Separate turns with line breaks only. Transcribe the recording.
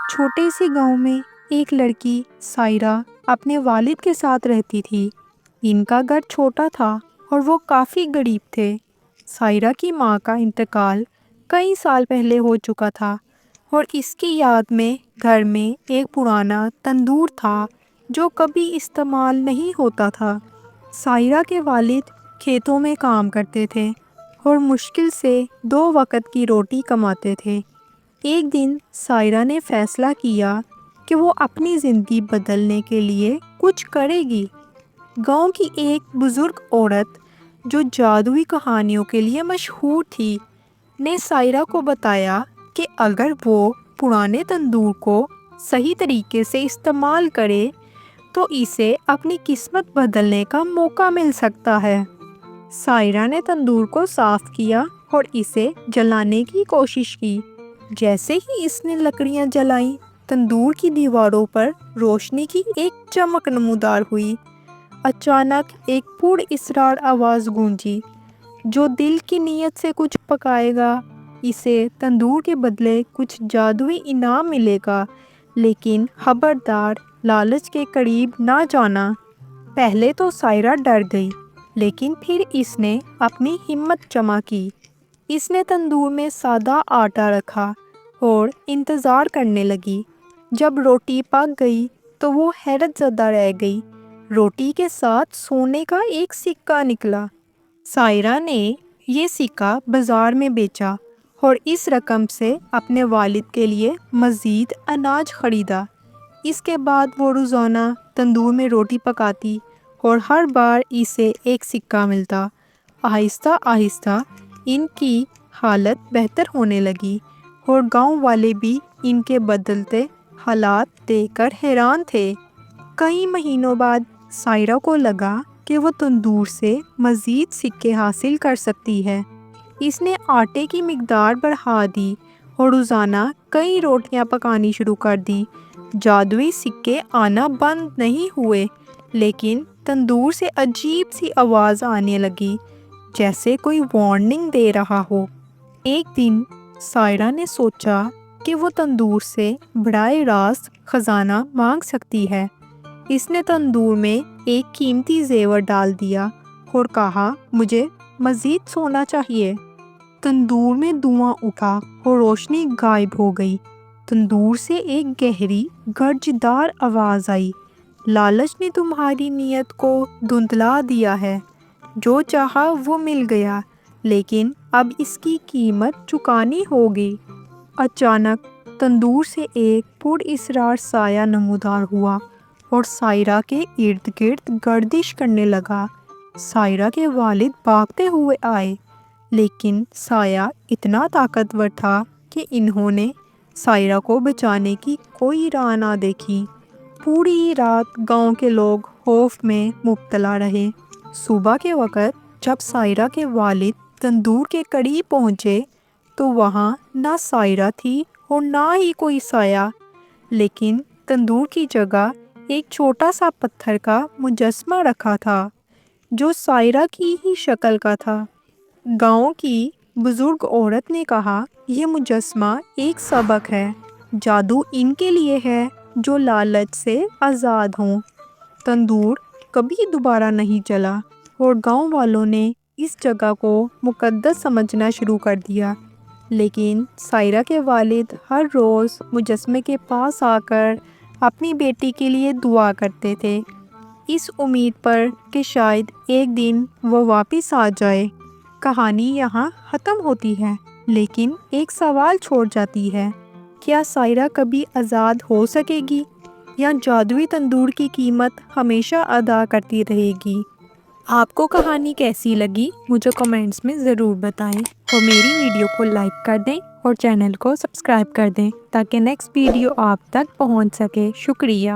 چھوٹے سے گاؤں میں ایک لڑکی سائرہ اپنے والد کے ساتھ رہتی تھی۔ ان کا گھر چھوٹا تھا اور وہ کافی غریب تھے۔ سائرہ کی ماں کا انتقال کئی سال پہلے ہو چکا تھا اور اس کی یاد میں گھر میں ایک پرانا تندور تھا جو کبھی استعمال نہیں ہوتا تھا۔ سائرہ کے والد کھیتوں میں کام کرتے تھے اور مشکل سے 2 وقت کی روٹی کماتے تھے۔ ایک دن سائرہ نے فیصلہ کیا کہ وہ اپنی زندگی بدلنے کے لیے کچھ کرے گی۔ گاؤں کی ایک بزرگ عورت جو جادوئی کہانیوں کے لیے مشہور تھی نے سائرہ کو بتایا کہ اگر وہ پرانے تندور کو صحیح طریقے سے استعمال کرے تو اسے اپنی قسمت بدلنے کا موقع مل سکتا ہے۔ سائرہ نے تندور کو صاف کیا اور اسے جلانے کی کوشش کی۔ جیسے ہی اس نے لکڑیاں جلائیں، تندور کی دیواروں پر روشنی کی ایک چمک نمودار ہوئی۔ اچانک ایک پر اسرار آواز گونجی، جو دل کی نیت سے کچھ پکائے گا اسے تندور کے بدلے کچھ جادوئی انعام ملے گا، لیکن خبردار لالچ کے قریب نہ جانا۔ پہلے تو سائرہ ڈر گئی، لیکن پھر اس نے اپنی ہمت جمع کی۔ اس نے تندور میں سادہ آٹا رکھا اور انتظار کرنے لگی۔ جب روٹی پک گئی تو وہ حیرت زدہ رہ گئی۔ روٹی کے ساتھ سونے کا ایک سکہ نکلا۔ سائرہ نے یہ سکہ بازار میں بیچا اور اس رقم سے اپنے والد کے لیے مزید اناج خریدا۔ اس کے بعد وہ روزانہ تندور میں روٹی پکاتی اور ہر بار اسے ایک سکہ ملتا۔ آہستہ آہستہ ان کی حالت بہتر ہونے لگی اور گاؤں والے بھی ان کے بدلتے حالات دیکھ کر حیران تھے۔ کئی مہینوں بعد سائرہ کو لگا کہ وہ تندور سے مزید سکے حاصل کر سکتی ہے۔ اس نے آٹے کی مقدار بڑھا دی اور روزانہ کئی روٹیاں پکانی شروع کر دی۔ جادوئی سکے آنا بند نہیں ہوئے، لیکن تندور سے عجیب سی آواز آنے لگی، جیسے کوئی وارننگ دے رہا ہو۔ ایک دن سائرہ نے سوچا کہ وہ تندور سے براہ راست خزانہ مانگ سکتی ہے۔ اس نے تندور میں ایک قیمتی زیور ڈال دیا اور کہا، مجھے مزید سونا چاہیے۔ تندور میں دھواں اٹھا اور روشنی غائب ہو گئی۔ تندور سے ایک گہری گرجدار آواز آئی، لالچ نے تمہاری نیت کو دھندلا دیا ہے۔ جو چاہا وہ مل گیا، لیکن اب اس کی قیمت چکانی ہوگی۔ اچانک تندور سے ایک پر اسرار سایہ نمودار ہوا اور سائرہ کے ارد گرد گردش کرنے لگا۔ سائرہ کے والد بھاگتے ہوئے آئے، لیکن سایہ اتنا طاقتور تھا کہ انہوں نے سائرہ کو بچانے کی کوئی راہ نہ دیکھی۔ پوری رات گاؤں کے لوگ خوف میں مبتلا رہے۔ صبح کے وقت جب سائرہ کے والد تندور کے قریب پہنچے تو وہاں نہ سائرہ تھی اور نہ ہی کوئی سایہ، لیکن تندور کی جگہ ایک چھوٹا سا پتھر کا مجسمہ رکھا تھا جو سائرہ کی ہی شکل کا تھا۔ گاؤں کی بزرگ عورت نے کہا، یہ مجسمہ ایک سبق ہے۔ جادو ان کے لیے ہے جو لالچ سے آزاد ہوں۔ تندور کبھی دوبارہ نہیں چلا اور گاؤں والوں نے اس جگہ کو مقدس سمجھنا شروع کر دیا۔ لیکن سائرہ کے والد ہر روز مجسمے کے پاس آ کر اپنی بیٹی کے لیے دعا کرتے تھے، اس امید پر کہ شاید ایک دن وہ واپس آ جائے۔ کہانی یہاں ختم ہوتی ہے، لیکن ایک سوال چھوڑ جاتی ہے، کیا سائرہ کبھی آزاد ہو سکے گی یا جادوئی تندور کی قیمت ہمیشہ ادا کرتی رہے گی؟ آپ کو کہانی کیسی لگی مجھے کمنٹس میں ضرور بتائیں، اور میری ویڈیو کو لائک کر دیں اور چینل کو سبسکرائب کر دیں تاکہ نیکسٹ ویڈیو آپ تک پہنچ سکے۔ شکریہ۔